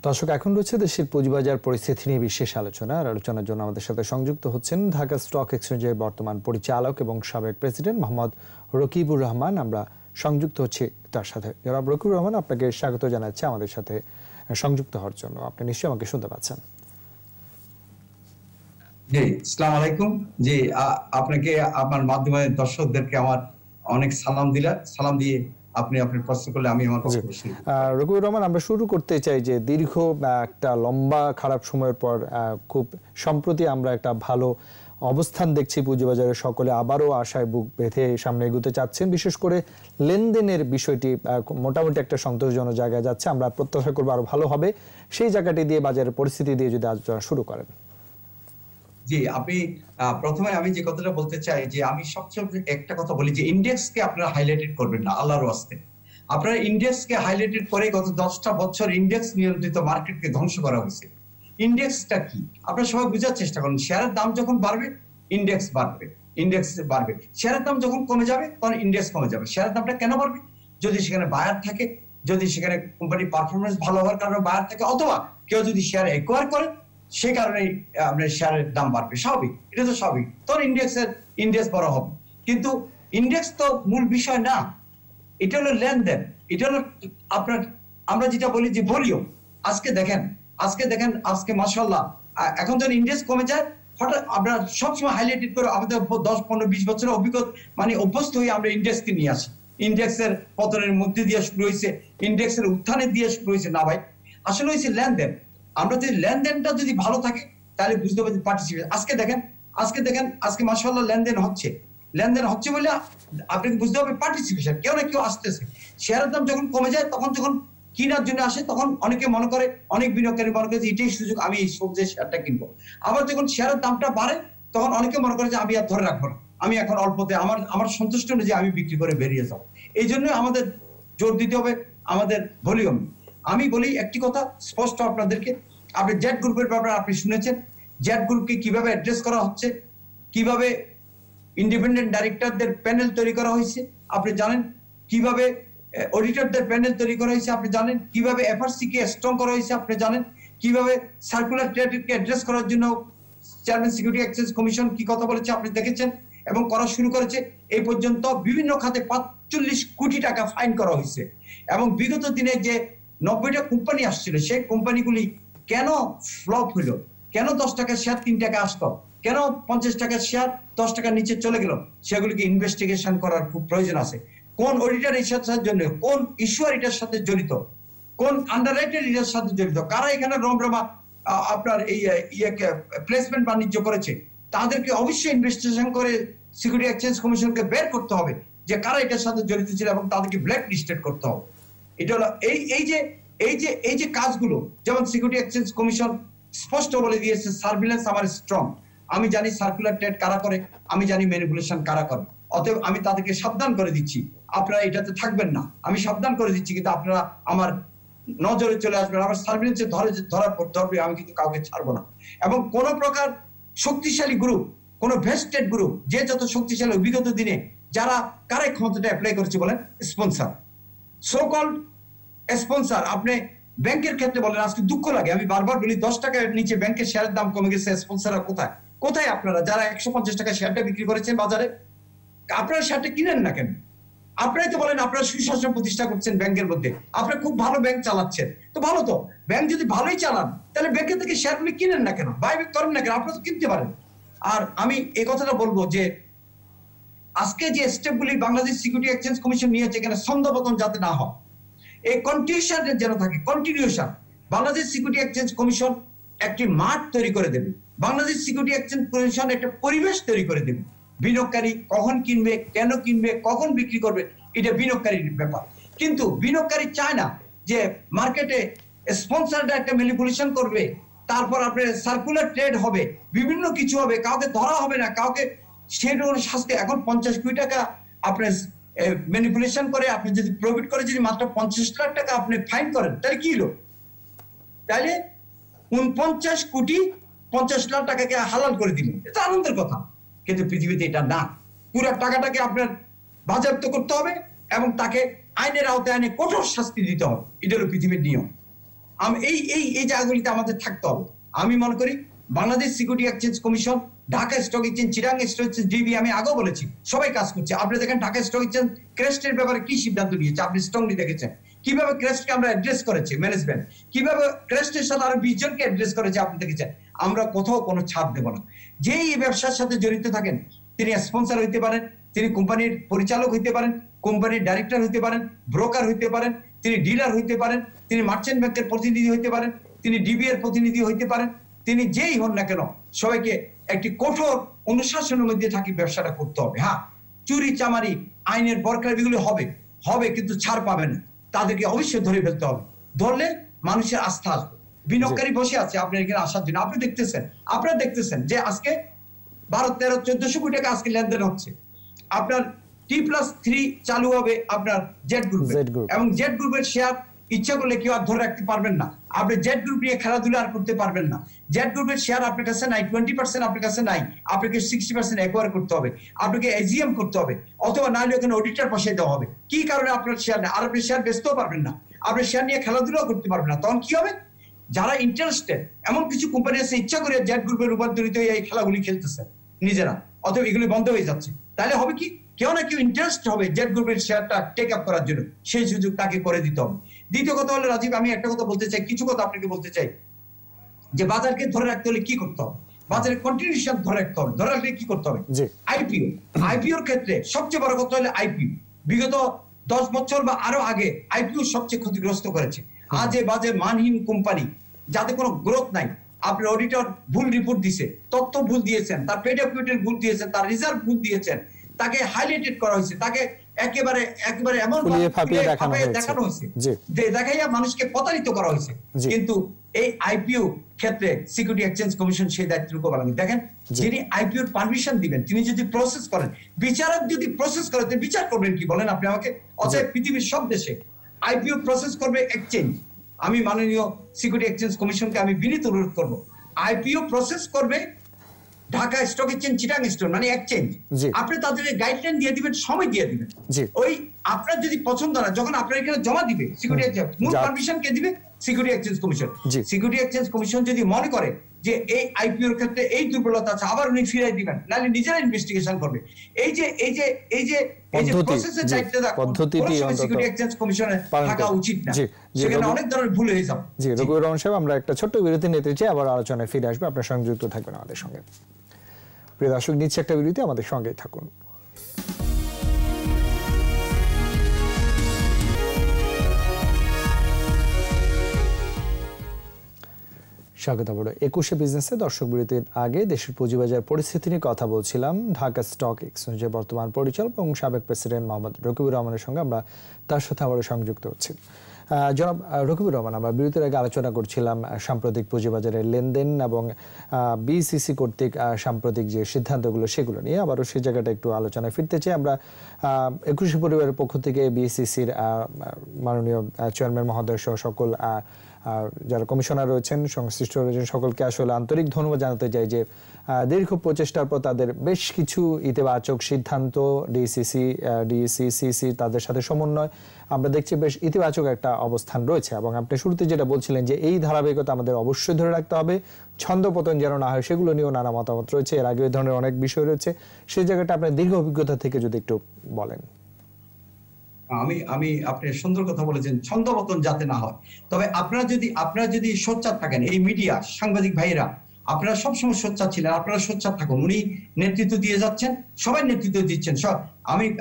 দর্শক, এখন রয়েছে দেশের পুঁজিবাজার পরিস্থিতি নিয়ে বিশেষ আলোচনা। আর আলোচনার জন্য আমাদের সাথে সংযুক্ত হচ্ছেন ঢাকা স্টক এক্সচেঞ্জের বর্তমান পরিচালক এবং সাবেক প্রেসিডেন্ট মোহাম্মদ রকিবুর রহমান। আমরা সংযুক্ত হচ্ছি তার সাথে। জনাব রকিবুর রহমান, আপনাকে স্বাগত জানাচ্ছি আমাদের সাথে সংযুক্ত হওয়ার জন্য। আপনি নিশ্চয়ই আমাকে শুনতে পাচ্ছেন? জি, আসসালামু আলাইকুম। জি, আপনাকে আপনার মাধ্যমে দর্শকদেরকে আমার অনেক সালাম দিয়ে আপনি আপনার প্রশ্ন করলে আমি আমার বক্তব্য শুরু করব। রকিবুর রহমান, আমরা শুরু করতে চাই যে দীর্ঘ একটা লম্বা খারাপ সময়ের পর খুব সম্প্রতি আমরা একটা ভালো অবস্থান দেখছি পুঁজিবাজারে। সকলে আবারও আশায় বুক বেঁধে সামনে এগোতে চাচ্ছেন। বিশেষ করে লেনদেনের বিষয়টি মোটামুটি একটা সন্তোষজনক জায়গায় যাচ্ছে। আমরা প্রত্যাশা করবো আরো ভালো হবে। সেই জায়গাটি দিয়ে, বাজারের পরিস্থিতি দিয়ে যদি আলোচনা শুরু করেন। জি, আপনি প্রথমে আমি যে কথাটা বলতে চাই যে আমি সবচেয়ে একটা কথা বলি যে ইন্ডেক্সকে আপনারা হাইলাইটেড করবেন না আল্লাহর ওয়াস্তে। আপনারা ইন্ডেক্সকে হাইলাইটেড করে গত 10টা বছর ইন্ডেক্স নিয়ন্ত্রিত মার্কেটকে ধ্বংস করা হয়েছে। ইন্ডেক্সটা কি আপনারা সবাই বোঝার চেষ্টা করুন। শেয়ারের দাম যখন বাড়বে ইন্ডেক্স বাড়বে, শেয়ারের দাম যখন কমে যাবে তখন ইন্ডেক্স কমে যাবে। শেয়ারের দামটা কেন বাড়বে? যদি সেখানে বায়ার থাকে, যদি সেখানে কোম্পানির পারফরমেন্স ভালো হওয়ার কারণে বায়ার থাকে, অথবা কেউ যদি শেয়ার অ্যাকোয়ার করে সে কারণে আপনার শেয়ারের দাম বাড়বে। স্বাভাবিক, এটা তো স্বাভাবিক। তখন ইন্ডেক্স বড় হবে। কিন্তু ইন্ডেক্স তো মূল বিষয় না, এটা হলো লেনদেন, এটা হলো আপনার আমরা যেটা বলি যে ভলিউম। আজকে দেখেন আজকে মাশাআল্লাহ এখন যখন ইন্ডেক্স কমে যায় হঠাৎ আমরা সবসময় হাইলাইটেড করে আমাদের 10, 15, 20 বছরের অভিজ্ঞতা অভ্যস্ত হয়ে আমরা ইন্ডেক্সকে নিয়ে আসি। ইন্ডেক্সের পতনের মধ্যে দিয়ে শুরু হয়েছে, ইন্ডেক্সের উত্থানের দিয়ে শুরু হয়েছে। না ভাই, আসলে হয়েছে লেনদেন। আমরা যদি লেনদেনটা যদি ভালো থাকে তাহলে বুঝতে পারছি পার্টিসিপেশন। আজকে দেখেন আজকে মাশাআল্লাহ লেনদেন হচ্ছে বলে আপনাকে বুঝতে হবে পার্টিসিপেশন, কেউ না কেউ আসতেছে। শেয়ারের দাম যখন কমে যায় তখন যখন কেনার জন্য আসে তখন অনেকে মনে করে, অনেক বিনিয়োগকারী মনে করে যে এটাই সুযোগ, আমি এই সবজি শেয়ারটা কিনবো। আবার যখন শেয়ারের দামটা বাড়ে তখন অনেকে মনে করে যে আমি আর ধরে রাখবো না, আমি এখন অল্পতে আমার সন্তুষ্ট অনুযায়ী আমি বিক্রি করে বেরিয়ে যাবো। এই জন্য আমাদের জোর দিতে হবে আমাদের ভলিউম। আমি বলি একটি কথা স্পষ্ট আপনাদেরকে, আপনি জেড গ্রুপের ব্যাপারে আপনি শুনেছেন। জেড গ্রুপকে কিভাবে অ্যাড্রেস করা হচ্ছে, কিভাবে ইন্ডিপেন্ডেন্ট ডাইরেক্টরদের প্যানেল তৈরি করা হয়েছে আপনি জানেন, কিভাবে অডিটরদের প্যানেল তৈরি করা হয়েছে আপনি জানেন, কিভাবে এফআরসি কে স্ট্রং করা হয়েছে আপনি জানেন, কিভাবে সার্কুলার ট্রেডকে অ্যাড্রেস করার জন্য চেয়ারম্যান সিকিউরিটি এক্সচেঞ্জ কমিশন কি কথা বলেছে আপনি দেখেছেন এবং করা শুরু করেছে। এই পর্যন্ত বিভিন্ন খাতে 45 কোটি টাকা ফাইন করা হয়েছে। এবং বিগত দিনে যে 90টা কোম্পানি আসছিল সেই কোম্পানিগুলি কেন ফ্লপ হলো, কেন 10 টাকা শেয়ার 3 টাকা আসতো, কেন 50 টাকার শেয়ার 10 টাকার নিচে চলে গেল, সেগুলিকে ইনভেস্টিগেশন করার খুব প্রয়োজন আছে। কোন অডিটর এর জন্য, কোন ইস্যুয়ার এটার সাথে জড়িত, কোন আন্ডাররাইটার এটার সাথে জড়িত, কারা এখানে রমরমা আপনার এই প্লেসমেন্ট বাণিজ্য করেছে, তাদেরকে অবশ্যই ইনভেস্টিগেশন করে সিকিউরিটি এক্সচেঞ্জ কমিশনকে বের করতে হবে যে কারা এটার সাথে জড়িত ছিল এবং তাদেরকে ব্ল্যাক লিস্টেড করতে হবে। এটা হলো এই যে কাজগুলো, যেমন সিকিউরিটি এক্সচেঞ্জ কমিশন স্পষ্ট বলে দিয়েছে সার্ভিলেন্স আমার স্ট্রং। আমি জানি সার্কুলার ট্রেড কারা করে, আমি জানি ম্যানিপুলেশন কারা করে। অতএব আমি তাদেরকে সাবধান করে দিচ্ছি আপনারা এটাতে থাকবেন না, আমি সাবধান করে দিচ্ছি। কিন্তু আপনারা আমার নজরে চলে আসবেন, আমার সার্ভিলেন্সে ধরার পর ধরবে, আমি কিন্তু কাউকে ছাড়বো না। এবং কোন প্রকার শক্তিশালী গ্রুপ, কোন ভেস্টেড গ্রুপ, যে যত শক্তিশালী বিগত দিনে যারা কারাই ক্ষমতাটা অ্যাপ্লাই করেছে বলেন স্পন্সর, সো কল্ড স্পন্সর। আপনি ব্যাংকের ক্ষেত্রে বলেন, আজকে দুঃখ লাগে, আমি বারবার বলি 10 টাকার নিচে ব্যাংকের শেয়ারের দাম কমে গেছে, স্পন্সররা কোথায় আপনারা যারা 150 টাকা শেয়ারটা বিক্রি করেছেন বাজারে, আপনারা শেয়ারটা কিনেন না কেন? আপনারাই তো বলেন আপনারা সুশাসন প্রতিষ্ঠা করছেন ব্যাংকের মধ্যে, আপনারা খুব ভালো ব্যাংক চালাচ্ছেন, তো ভালো, তো ব্যাংক যদি ভালোই চালান তাহলে ব্যাংকের থেকে শেয়ারগুলি কিনেন না কেন, বাইব্যাক করেন না কেন? আপনারা তো কিনতে পারেন। আর আমি এই কথাটা বলবো যে আজকে যে স্টেপগুলি বাংলাদেশ সিকিউরিটি এক্সচেঞ্জ কমিশন নিয়েছে, এখানে ছন্দপতন যাতে না হয়, এই কন্টিনিউশন যেন থাকে, continuation. Bangladesh security exchange commission একটি মাঠ তৈরি করে দেবে, বাংলাদেশ সিকিউরিটি এক্সচেঞ্জ কমিশন একটা পরিবেশ তৈরি করে দেবে। বিনিয়োগকারী কখন কিনবে, কেন কিনবে, কখন বিক্রি করবে, এটা বিনিয়োগকারীর ব্যাপার। কিন্তু বিনিয়োগকারী চায় না যে মার্কেটে স্পন্সররা একটা ম্যানিপুলেশন করবে, তারপর আপনার সার্কুলার ট্রেড হবে, বিভিন্ন কিছু হবে, কাউকে ধরা হবে না, কাউকে সেটা শাস্তি। এখন 50 কোটি টাকা আপনার ম্যানিপুলেশন করে আপনি যদি প্রফিট করে যদি মাত্র 50 লাখ টাকা আপনি ফাইন করেন, তাহলে কি হলো? তাহলে 49 কোটি 50 লাখ টাকাকে হালাল করে দিলেন, এটা আনন্দের কথা। কিন্তু পৃথিবীতে এটা না, পুরো টাকাটাকে আপনার বাজেয়াপ্ত করতে হবে এবং তাকে আইনের আওতায় আইনে কঠোর শাস্তি দিতে হবে। এটা হলো পৃথিবীর নিয়ম। এই এই এই জায়গাগুলিতে আমাদের থাকতে হবে। আমি মনে করি Bangladesh security exchange commission, Dhaka stock exchange, Chittagong stock exchange, DB, আমি আগেও বলেছি সবাই কাজ করছে। আপনি দেখেন ঢাকা স্টক এক্সচেঞ্জ ক্রেস্টের ব্যাপারে কি সিদ্ধান্ত নিয়েছে, আপনি স্ট্রংলি দেখেছেন। কিভাবে ক্রেস্টকে আমরা অ্যাড্রেস করেছি ম্যানেজমেন্ট, কিভাবে ক্রেস্টের সাথে আরো 20 জনকে অ্যাড্রেস করেছে আপনি দেখেছেন। আমরা কোথাও কোনো ছাড় দেব না। যেই এই ব্যবসার সাথে জড়িত থাকেন তিনি স্পন্সর হইতে পারেন, তিনি কোম্পানির পরিচালক হইতে পারেন, কোম্পানির ডাইরেক্টর হইতে পারেন, ব্রোকার হইতে পারেন, তিনি ডিলার হইতে পারেন, তিনি মার্চেন্ট ব্যাংকের প্রতিনিধি হইতে পারেন, তিনি ডিবি এর প্রতিনিধি হইতে পারেন, তিনি যেই হন না কেন সবাইকে একটি কঠোর অনুশাসনের মধ্যে থাকি ব্যবসাটা করতে হবে। হ্যাঁ, চুরি চামারি আইনের বরকার এগুলো হবে হবে, কিন্তু ছাড় পাবেন না। তাদেরকে অবশ্যই ধরে ফেলতে হবে। ধরলে মানুষের আস্থা আসবে। বিনিয়োগকারী বসে আছে আপনার এখানে আসার জন্য। আপনারা দেখতেছেন যে আজকে 12, 13, 1400 কোটি টাকা আজকে লেনদেন হচ্ছে। আপনার T+3 চালু হবে আপনার জেড গ্রুপ, এবং জেড গ্রুপের শেয়ার ইচ্ছা করলে কেউ আর ধরে রাখতে পারবেন না। আপনি জেড গ্রুপ নিয়ে খেলাধুলা আর করতে পারবেন না। জেড গ্রুপের শেয়ার আপনার কাছে নাই, 20% আপনার কাছে নাই, আপনাকে 60% অ্যাকোয়ার করতে হবে, আপনাকে এজিএম করতে হবে, অথবা নাহলে ওখানে অডিটর বসিয়ে দেওয়া হবে। কি কারণে আপনার শেয়ার নেই? আর আপনি শেয়ার বেচতেও পারবেন না, আপনি শেয়ার নিয়ে খেলাধুলাও করতে পারবেন না। তখন কি হবে? যারা ইন্টারেস্টেড, এমন কিছু কোম্পানি আছে ইচ্ছা করে জেড গ্রুপে রূপান্তরিত এই খেলাগুলি খেলতেছে নিজেরা, অথবা এগুলি বন্ধ হয়ে যাচ্ছে। তাহলে হবে কি, কেউ না কেউ ইন্টারেস্ট হবে জেড গ্রুপের শেয়ারটা টেক আপ করার জন্য, সেই সুযোগ তাকে করে দিতে হবে। দ্বিতীয় কথা হলো রাজীব, আমি একটা কথা বলতে চাই, কিছু কথা আপনাকে বলতে চাই, যে বাজারকে ধরে রাখতে হলে কি করতে হবে, বাজারের কন্টিনিউশন ধরে রাখতে হবে। ধরে রাখলে কি করতে হবে? আইপিওর ক্ষেত্রে সবচেয়ে বড় কথা হলো আইপিও। বিগত 10 বছর বা আরো আগে আইপিও সবচেয়ে ক্ষতিগ্রস্ত করেছে। আজে বাজে মানহীন কোম্পানি, যাতে কোনো গ্রোথ নাই, আপনার অডিটর ভুল রিপোর্ট দিয়েছে, তথ্য ভুল দিয়েছেন, তার পেড অ্যাকুইটের ভুল দিয়েছেন, তার রিজার্ভ ভুল দিয়েছেন, তাকে হাইলাইটেড করা হয়েছে, তাকে একেবারে এমন দেখানো হয়েছে যে দেখাইয়া মানুষকে প্রতারিত করা হয়েছে। কিন্তু এই আইপিও ক্ষেত্রে সিকিউরিটি এক্সচেঞ্জ কমিশন সেই দায়িত্বটুকু পালন। দেখেন, যিনি আইপিওর পারমিশন দিবেন তিনি যদি প্রসেস করেন, বিচারক যদি প্রসেস করে, বিচার করবেন কি বলেন আপনি আমাকে? অতএব পৃথিবীর সব দেশে আইপিও প্রসেস করবে এক্সচেঞ্জ। আমি মাননীয় সিকিউরিটি এক্সচেঞ্জ কমিশনকে আমি বিনীত অনুরোধ করব, আইপিও প্রসেস করবে Dhaka stock exchange, Chittagong stock, মানে এক্সচেঞ্জ। আপনি তাদের গাইডলাইন দিয়ে দিবেন, সময় দিয়ে দিবেন। ওই আপনার যদি পছন্দ না, যখন আপনার এখানে জমা দিবে সিকিউরিটি এক্সচেঞ্জ, মূল পারমিশন কে দিবে? Security exchange commission. Security exchange commission যদি মনে করে যে এই আইপিওর ক্ষেত্রে এই দুর্বলতা আছে, আবার উনি ফিরাই দিবেন, নাহলে নিজেরা ইনভেস্টিগেশন করবে। এই যে প্রসেসের দায়িত্বটা পদ্ধতিটি সিকিউরিটি এক্সচেঞ্জ কমিশনে থাকা উচিত না, সেখানে অনেক ধরনের ভুল হয়ে যাবে। জি, রকিবুর রহমান সাহেব, আমরা একটা ছোট্ট বিরতি নিতে চাই, আবার আলোচনায় ফিরে আসবে। আপনার সংযুক্ত থাকবেন আমাদের সঙ্গে। প্রিয় দর্শক, নিচ্ছে একটা বিরতি, আমাদের সঙ্গেই থাকুন। স্বাগত আবারও 21শে বিজনেসে। দর্শক, বিরতির আগে দেশের পুঁজিবাজার পরিস্থিতি নিয়ে কথা বলছিলাম ঢাকা স্টক এক্সচেঞ্জের বর্তমান পরিচালক এবং সাবেক প্রেসিডেন্ট মোহাম্মদ রকিবুর রহমানের সঙ্গে। আমরা তার সাথে আবারও সংযুক্ত হচ্ছি। জনাব রকিবুর রহমান, আমরা বিরতির আগে আলোচনা করছিলাম সাম্প্রতিক পুঁজিবাজারের লেনদেন এবং বিসিসি কর্তৃক সাম্প্রতিক যে সিদ্ধান্তগুলো সেগুলো নিয়ে। আবারও সেই জায়গাটা একটু আলোচনায় ফিরতে চাই। আমরা 21শে পরিবারের পক্ষ থেকে বিসিসির মাননীয় চেয়ারম্যান মহোদয় সহ সকল যারা কমিশনার রয়েছেন, সংশ্লিষ্ট রয়েছেন, সকলকে আসলে আন্তরিক ধন্যবাদ জানাতে চাই যে দীর্ঘ প্রচেষ্টার পর তাদের বেশ কিছু ইতিবাচক সিদ্ধান্ত, ডিসিসি তাদের সাথে সমন্বয়, আমরা দেখছি বেশ ইতিবাচক একটা অবস্থান রয়েছে। এবং আপনি শুরুতে যেটা বলছিলেন যে এই ধারাবাহিকতা আমাদের অবশ্যই ধরে রাখতে হবে, ছন্দপতন যেন না হয়, সেগুলো নিয়েও নানা মতামত রয়েছে। এর আগে এই ধরনের অনেক বিষয় রয়েছে, সেই জায়গাটা আপনার দীর্ঘ অভিজ্ঞতা থেকে যদি একটু বলেন। আমি আপনি সুন্দর কথা বলেছেন, ছন্দপতন যাতে না হয়। তবে আপনারা যদি সোচ্চার থাকেন, এই মিডিয়া সাংবাদিক ভাইরা আপনারা সবসময় সোচ্চার ছিলেন, আপনারা সোচ্চার থাকুন। উনি নেতৃত্ব দিয়ে যাচ্ছেন, সবাই নেতৃত্ব দিচ্ছেন।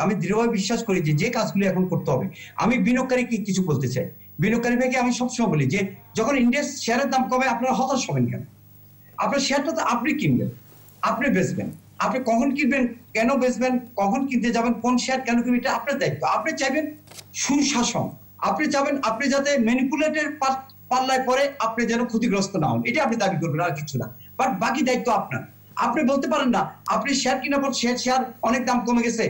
আমি দৃঢ়ভাবে বিশ্বাস করি যে কাজগুলো এখন করতে হবে। আমি বিনিয়োগকারীকে কিছু বলতে চাই, বিনিয়োগকারী ভাইকে আমি সবসময় বলি যে যখন ইন্ডেক্স শেয়ারের দাম কমে আপনারা হতাশ হবেন কেন? আপনার শেয়ারটা তো আপনি কিনবেন, আপনি বেচবেন, আপনি কখন কিনবেন, কেন বেচবেন, কখন কিনতে যাবেন, কোন শেয়ার কেন কিনবেন, এটা আপনার দায়িত্ব। আপনি চাইবেন সুশাসন, আপনি চাইবেন আপনি যাতে ম্যানিপুলেটের পাল্লায় পরে আপনি যেন ক্ষতিগ্রস্ত না হন, এটা আপনি দাবি করবেন, আর কিছু না। বাট বাকি দায়িত্ব আপনার। আপনি বলতে পারেন না, আপনি শেয়ার কেনার পর শেয়ার অনেক দাম কমে গেছে,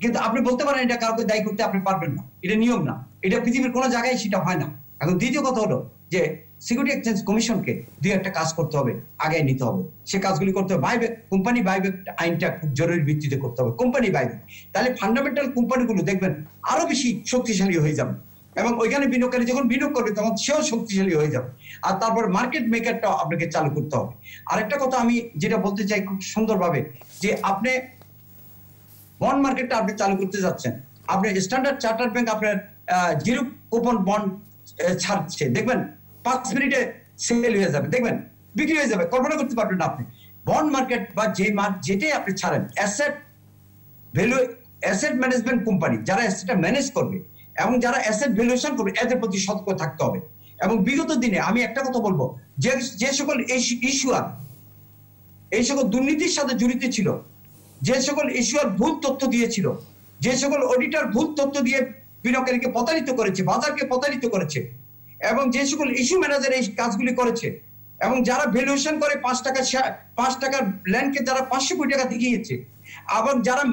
কিন্তু আপনি বলতে পারেন এটা কাউকে দায়ী করতে আপনি পারবেন না, এটা নিয়ম না, এটা পৃথিবীর কোনো জায়গায় সেটা হয় না। এখন দ্বিতীয় কথা হলো যে সিকিউরিটি এক্সচেঞ্জ কমিশনকে দুই একটা কাজ করতে হবে, আগে নিতে হবে। সে কাজগুলি করতে হবে। বাইব্যাক, কোম্পানি বাইব্যাক আইনটা খুব জরুরি ভিত্তিতে করতে হবে, কোম্পানি বাইব্যাক। তাহলে ফান্ডামেন্টাল কোম্পানিগুলো দেখবেন আরো বেশি শক্তিশালী হয়ে যাবে। এবং ওইখানে বিনিয়োগকারী যখন বিনিয়োগ করবে তখন সেও শক্তিশালী হয়ে যাবে। আর তারপর মার্কেট মেকারটাও আপনাকে চালু করতে হবে। আরেকটা কথা আমি যেটা বলতে চাই খুব সুন্দরভাবে, যে আপনি বন্ড মার্কেটটা আপনি চালু করতে যাচ্ছেন, আপনি স্ট্যান্ডার্ড চার্টার্ড ব্যাংক আপনার জিরো কুপন বন্ড ছাড়ছে, দেখবেন 5 মিনিটে সেল হয়ে যাবে, দেখবেন বিক্রি হয়ে যাবে, কল্পনা করতে পারবেন না আপনি। বন্ড মার্কেট বা যেটাই আপনি ছাড়েন, অ্যাসেট ম্যানেজমেন্ট কোম্পানি যারা অ্যাসেটটা ম্যানেজ করবে এবং যারা অ্যাসেট ভ্যালুয়েশন করবে, এদের প্রতি সতর্ক থাকতে হবে। এবং বিগত দিনে আমি একটা কথা বলবো, যে সকল ইস্যুয়ার এই সকল দুর্নীতির সাথে জড়িত ছিল, যে সকল ইস্যুয়ার ভুল তথ্য দিয়েছিল, যে সকল অডিটর ভুল তথ্য দিয়ে বিনিয়োগকারীকে প্রতারিত করেছে, বাজারকে প্রতারিত করেছে, এবং যে সকল ইস্যু ম্যানেজার এই কাজগুলি করেছে, এবং যারা ভ্যালুয়েশন করে 5 টাকার ল্যান্ডকে যারা 500 কোটি টাকা দেখিয়েছে, এবং যারা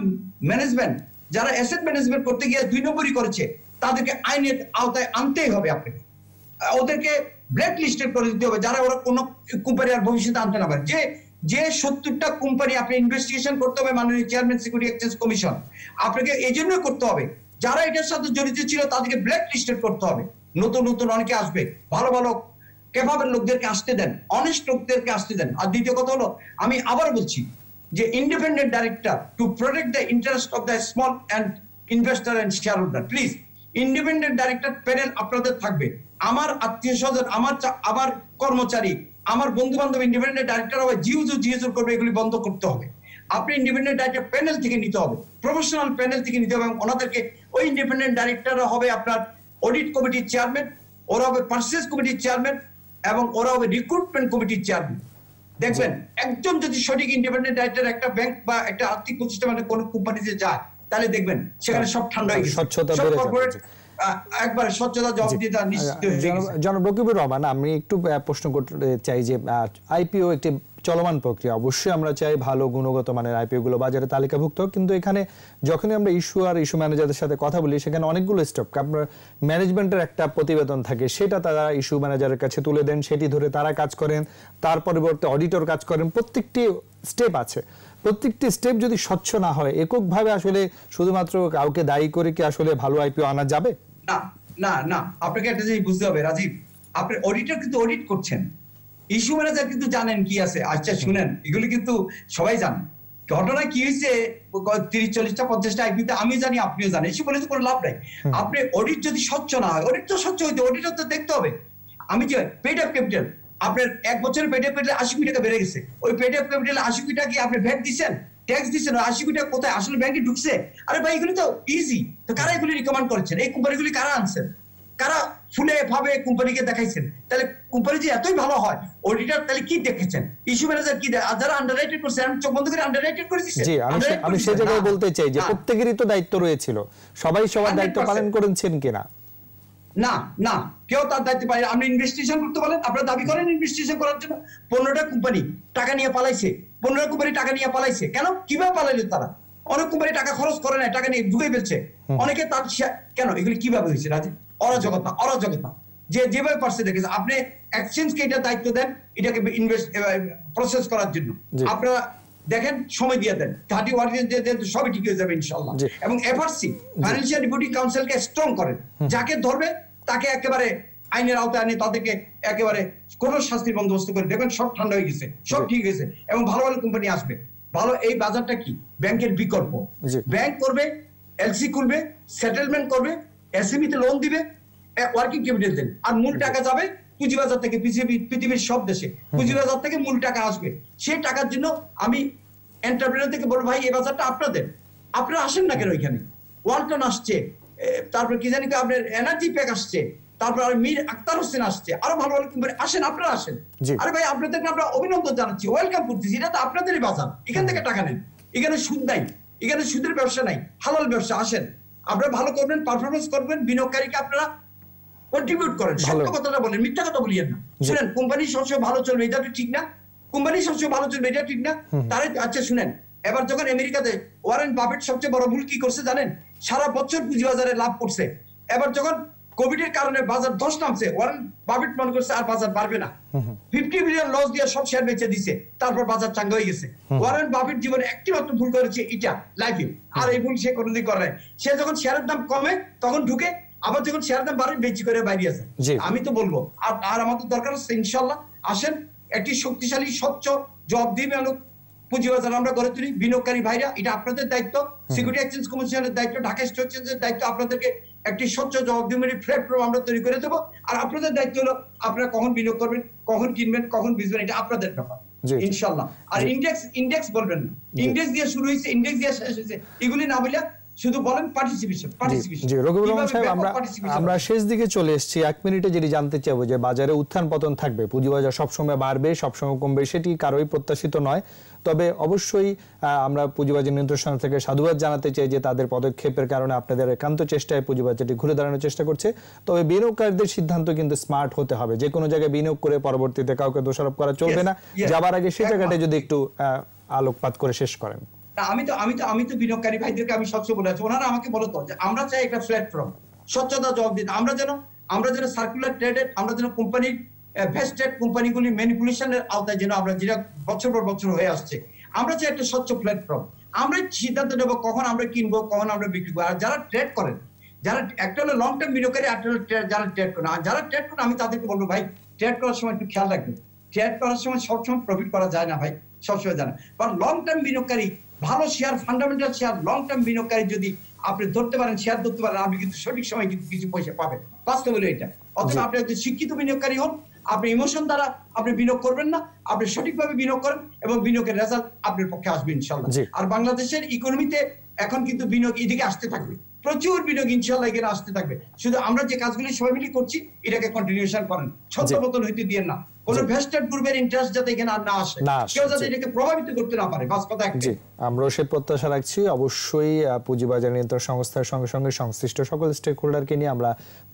ম্যানেজমেন্ট, যারা অ্যাসেট ম্যানেজমেন্ট করতে গিয়ে 2 নম্বরই করেছে, তাদেরকে আইনের আওতায় আনতেই হবে। আপনাকে ওদেরকে ব্ল্যাক লিস্টেড করে দিতে হবে, যারা ওরা কোনো কোম্পানি আর ভবিষ্যতে আনতে না পারে। যে 70টা কোম্পানি আপনি ইনভেস্টিগেশন করতে হবে মাননীয় চেয়ারম্যান সিকিউরিটি এক্সচেঞ্জ কমিশন, আপনাকে এই জন্য করতে হবে যারা এটার সাথে জড়িত ছিল তাদেরকে ব্ল্যাক লিস্টেড করতে হবে। নতুন নতুন অনেকে আসবে, ভালো ভালো ক্যাপাবল লোকদেরকে আসতে দেন, অনেস্ট লোকদেরকে আসতে দেন। আর দ্বিতীয় কথা হলো, আমি আবার বলছি যে independent director to protect the interest of the small and investor and share holder, please independent director panel আপনাদের থাকবে। আমার আত্মীয় স্বজন, আমার কর্মচারী, আমার বন্ধু বান্ধব ইন্ডিপেন্ডেন্ট ডাইরেক্টর হবে, জিউজুর করবে, এগুলি বন্ধ করতে হবে। আপনি ইন্ডিপেন্ডেন্ট ডাইরেক্টর প্যানেল থেকে নিতে হবে, প্রফেশনাল প্যানেল থেকে নিতে হবে, এবং ওনাদেরকে ওই ইন্ডিপেন্ডেন্ট ডাইরেক্টররা হবে আপনার অডিট কমিটির চেয়ারম্যান, ওরা হবে পারচেজ কমিটির চেয়ারম্যান, এবং ওরা হবে রিক্রুটমেন্ট কমিটির চেয়ারম্যান। দেখবেন একজন যদি সঠিক ইন্ডিপেন্ডেন্ট ডাইরেক্টর একটা ব্যাংক বা একটা আর্থিক প্রতিষ্ঠানে কোন কোম্পানিতে যায়, তাহলে দেখবেন সেখানে সব ঠান্ডা হয়ে গেছে, স্বচ্ছতা বেড়ে যাবে। একবারে স্বচ্ছতা জবাবদিহিতা নিশ্চিত হয়ে গেছে। জনাব রকিবুর রহমান, আমি একটু প্রশ্ন করতে চাই যে আইপিও একটি চলমান প্রক্রিয়া, অবশ্যই আমরা চাই ভালো গুণগত মানের আইপিও গুলো বাজারে তালিকাভুক্ত, কিন্তু এখানে যখনই আমরা ইস্যু ম্যানেজারদের সাথে কথা বলি, সেখানে অনেকগুলো স্টেপ, আপনার ম্যানেজমেন্টের একটা প্রতিবেদন থাকে, সেটা তারা ইস্যু ম্যানেজারের কাছে তুলে দেন, সেটি ধরে তারা কাজ করেন, তার পরিবর্তে অডিটর কাজ করেন, প্রত্যেকটি স্টেপ আছে। প্রত্যেকটি স্টেপ যদি স্বচ্ছ না হয়, এককভাবে আসলে শুধুমাত্র কাউকে দায়ী করে কি আসলে ভালো আইপিও আনা যাবে? না না না, আপনাকে একটা জিনিস বুঝতে হবে রাজীব, আপনি অডিটর কিন্তু অডিট করছেন, ইস্যু ম্যানেজার কিন্তু জানেন কি আছে। আচ্ছা শুনেন, এগুলি কিন্তু সবাই জানেন ঘটনা কি হয়েছে, 30-40টা 50টা আইপিতে আমি জানি, আপনিও জানেন, ইস্যু বলে তো কোনো লাভ নাই। আপনি অডিট যদি স্বচ্ছ না হয়, অডিট তো স্বচ্ছ হইতে, অডিটর তো দেখতে হবে। আমি যে পেড অফ ক্যাপিটাল, আপনার 1 বছরের পেড অফ ক্যাপিটাল 80 কোটি টাকা বেড়ে গেছে, ওই পেড অফ ক্যাপিটাল 80 কোটি টাকা কি আপনি ভ্যাট দিচ্ছেন, ট্যাক্স দিচ্ছেন, 80 কোটি টাকা কোথায় আসলে ব্যাংকে ঢুকছে? আরে ভাই এগুলি তো ইজি। তো কারা এগুলি রিকমেন্ড করেছেন? এই কোম্পানিগুলি কারা আনছেন? কারা ফুলে ভাবে কোম্পানিকে দেখাইছেন? তাহলে কোম্পানি যে এতই ভালো হয়, অডিটর তাহলে কি দেখেছেন? ইস্যু ম্যানেজার কি যারা আন্ডাররাইটেড করছে, আমি চোখ বন্ধ করে আন্ডাররাইটেড করে দিচ্ছি। জি, আমি সেই জায়গায় বলতে চাই যে প্রত্যেকেরই তো দায়িত্ব রয়েছিল, সবাই সবার দায়িত্ব পালন করেছেন কিনা? না না, কেউ তার দায়িত্ব পায়। আপনি ইনভেস্টিগেশন করতে বলেন, আপনারা দাবি করেন ইনভেস্টিগেশন করার জন্য। 15টা কোম্পানি টাকা নিয়ে পালাইছে, 15টা কোম্পানি টাকা নিয়ে পালাইছে। কেন, কিভাবে পালাইলো তারা? অনেক কোম্পানি টাকা খরচ করে না, টাকা নিয়ে ঢুকে ফেলছে অনেকে। তার কেন এগুলি কিভাবে হয়েছে রাজি? অরাজকতা, অরাজকতা যেভাবে পারছে দেখেছে। আপনি এক্সচেঞ্জকে এটা দায়িত্ব দেন, এটাকে প্রসেস করার জন্য। আপনারা দেখেন, সময় দিয়ে দেন, 30 ওয়ার্কিং ডে দেন, সবই ঠিক হয়ে যাবে ইনশাআল্লাহ। এবং এফআরসি ফাইন্যান্সিয়াল রিপোর্টিং কাউন্সিলকে স্ট্রং করেন, যাকে ধরবে তাকে একেবারে আইনের আওতায় আনে, তাদেরকে একেবারে কোন শাস্তির বন্দোবস্ত করে। দেখবেন সব ঠান্ডা হয়ে গেছে, সব ঠিক হয়েছে, এবং ভালো ভালো কোম্পানি আসবে। ভালো, এই বাজারটা কি ব্যাংকের বিকল্প। ব্যাংক করবে, এলসি করবে, সেটেলমেন্ট করবে, এসএমই তে লোন দিবে, ওয়ার্কিং ক্যাপিটাল দেন, আর মূল টাকা যাবে পুঁজিবাজার থেকে। পৃথিবীর সব দেশে পুঁজিবাজার থেকে মূল টাকা আসবে। সেই টাকার জন্য আমি এন্টারপ্রেনার থেকে বলবো, ভাই এই বাজারটা আপনাদের, আপনারা আসেন না কেন? ওইখানে ওয়ালটন আসছে, তারপর কি জানি আপনার এনার্জি প্যাক আসছে, তারপর আর মীর আক্তার হোসেন আসছে, আরো ভালো ভালো কোম্পানি আসেন, আপনারা আসেন। আরে ভাই আপনাদেরকে আমরা অভিনন্দন জানাচ্ছি, ওয়েলকাম করতেছি। এটা তো আপনাদেরই বাজার, এখান থেকে টাকা নেন। এখানে সুদ নাই, এখানে সুদের ব্যবসা নাই, হালাল ব্যবসা। আসেন, আপনারা ভালো করবেন, পারফরমেন্স করবেন, বিনিয়োগকারীকে আপনারা কন্ট্রিবিউট করেন। সত্য কথাটা বলেন, মিথ্যা কথা বলিয়েন না। শুনেন, কোম্পানি সবসময় ভালো চলবে এটা ঠিক না, কোম্পানি সবসময় ভালো চলবে এটা ঠিক না। তারা আচ্ছা শুনেন, এবার যখন আমেরিকাতে ওয়ারেন বাফেট সবচেয়ে বড় ভুল কি করছে জানেন? সারা বছর পুঁজিবাজারে লাভ করছে। এবার যখন কোভিড এর কারণে বাজার ধস নামছে, ওয়ারেন বাফেট মনে করছে আর বাজার বাড়বে না, 50 বিলিয়ন লস দিয়ে সব শেয়ার বেচে দিছে, তারপর বাজার চাঙ্গা হয়ে গেছে। ওয়ারেন বাফেট জীবনে একটি মাত্র ভুল করেছে এটা লাইফে, আর এই ভুল সে কোনোদিন করে নাই। সে যখন শেয়ারের দাম কমে তখন ঢুকে আবার যখন শেয়ার দাম বাড়ে বেশি করে বাইরে আছে। জি। আমি তো বলবো আর আমাদের দরকার আছে ইনশাআল্লাহ আসেন একটি শক্তিশালী স্বচ্ছ জবাবদিহিমূলক পুঁজিবাজার আমরা গড়ে তুলি। বিনিয়োগকারী ভাইরা, এটা আপনাদের দায়িত্ব, সিকিউরিটি এক্সচেঞ্জ কমিশনের দায়িত্ব, ঢাকা স্টক এক্সচেঞ্জের দায়িত্ব, আপনাদেরকে একটি স্বচ্ছ জবাবদিহিমূলক প্ল্যাটফর্ম আমরা তৈরি করে দেবো। আর আপনাদের দায়িত্ব হলো আপনারা কখন বিনিয়োগ করবেন, কখন কিনবেন, কখন বেচবেন, এটা আপনাদের ব্যাপার ইনশাআল্লাহ। আর ইন্ডেক্স বলবেন না, ইন্ডেক্স দিয়ে শুরু হয়েছে, ইন্ডেক্স দিয়ে শেষ হয়েছে, এগুলি না বলে শুধু বলেন পার্টিসিপেশন। জি রকিবুর রহমান সাহেব, আমরা শেষ দিকে চলে এসেছি। 1 মিনিটে যেটি জানতে চাইবো যে বাজারে উত্থান পতন থাকবে, পুঁজিবাজার সবসময় বাড়বে সবসময় কমবে, সেটি কারোই প্রত্যাশিত নয়। তবে অবশ্যই আমরা পুঁজিবাজার নিয়ন্ত্রণ থেকে সাধুবাদ জানাতে চাই যে তাদের পদক্ষেপের কারণে আপনাদের একান্ত চেষ্টায় পুঁজিবাজারটি ঘুরে দাঁড়ানোর চেষ্টা করছে। তবে বিনিয়োগকারীদের সিদ্ধান্ত কিন্তু স্মার্ট হতে হবে। যে কোনো জায়গায় বিনিয়োগ করে পরবর্তীতে কাউকে দোষারোপ করা চলবে না। যাবার আগে সেই জায়গাটা যদি একটু আলোকপাত করে শেষ করেন। আমি তো বিনিয়োগকারী ভাইদেরকে আমি সবসময় বলে আছি, ওনারা আমাকে বলতো যে আমরা চাই একটা প্ল্যাটফর্ম, স্বচ্ছতা জবাব দিতে, আমরা যেন সার্কুলার ট্রেডেড, আমরা যেন কোম্পানির ভেস্টেড কোম্পানিগুলি ম্যানিপুলেশনের আওতায় যেন আমরা, যেটা বছর পর বছর হয়ে আসছে, আমরা চাই একটা স্বচ্ছ প্ল্যাটফর্ম। আমরা সিদ্ধান্ত নেবো কখন আমরা কিনবো, কখন আমরা বিক্রি করবো। আর যারা ট্রেড করেন, যারা একটা হলো লং টার্ম বিনিয়োগকারী, একটা হলো যারা ট্রেড করেন। আর যারা ট্রেড করেন আমি তাদেরকে বলবো ভাই, ট্রেড করার সময় একটু খেয়াল রাখবেন। ট্রেড করার সময় সবসময় প্রফিট করা যায় না ভাই, সবসময় যায় না। বাট লং টার্ম বিনিয়োগকারী, ভালো share, fundamental share, long term বিনিয়োগকারী যদি আপনি ধরতে পারেন, শেয়ার ধরতে পারেন, আপনি কিন্তু সঠিক সময় কিন্তু কিছু পয়সা পাবেন। বাস্তব হলো এটা। অথচ আপনি যদি শিক্ষিত বিনিয়োগকারী হন, আপনি ইমোশন দ্বারা আপনি বিনিয়োগ করবেন না, আপনি সঠিকভাবে বিনিয়োগ করেন এবং বিনিয়োগের রেজাল্ট আপনার পক্ষে আসবে ইনশাআল্লাহ। আর বাংলাদেশের ইকোনমিতে এখন কিন্তু বিনিয়োগ এদিকে আসতে থাকবে, প্রচুর বিনিয়োগ ইনশাআল্লাহ এখানে আসতে থাকবে। শুধু আমরা যে কাজগুলি সবাই মিলে করছি এটাকে কন্টিনিউশন করেন, ছত্রপতন হইতে দিয়েন না। কোন ভেস্টেড গ্রুপের ইন্টারেস্ট যাতে এখানে আর না আসে, কেউ যাতে এটাকে প্রভাবিত করতে না পারে, বাস কথা একটাই। জি, আমরাও সে প্রত্যাশা রাখছি। অবশ্যই পুঁজিবাজার নিয়ন্ত্রণ সংস্থার সঙ্গে সঙ্গে সংশ্লিষ্ট সকল স্টেক হোল্ডারকে নিয়ে আমরা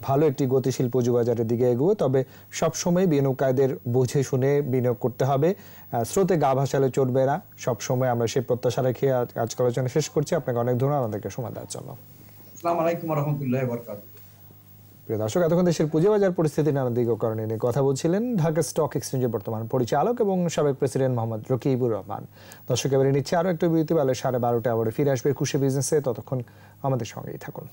ভালো একটি গতিশীল পুঁজিবাজারের দিকে এগোবো। তবে সবসময় বিনিয়োগকারীদের বুঝে শুনে বিনিয়োগ করতে হবে, স্রোতে গা ভাসালে চলবে না। সবসময় আমরা সেই প্রত্যাশা রেখে আজকের আলোচনা শেষ করছি। আপনাকে অনেক ধন্যবাদ আমাদেরকে সময় দেওয়ার জন্য। আসসালামু আলাইকুম ওয়া রাহমাতুল্লাহি ওয়া বারাকাতুহু। প্রিয় দর্শক, এতক্ষণ দেশের পুঁজিবাজার পরিস্থিতি নানা দিক ও কারণে নিয়ে কথা বলছিলেন ঢাকা স্টক এক্সচেঞ্জের বর্তমান পরিচালক এবং সাবেক প্রেসিডেন্ট মোহাম্মদ রকিবুর রহমান। দর্শক, এবারে নিচ্ছে আরো একটু বিরতি, বেলা 12:30 আবার ফিরে আসবে খুশি বিজনেসে। ততক্ষণ আমাদের সঙ্গেই থাকুন।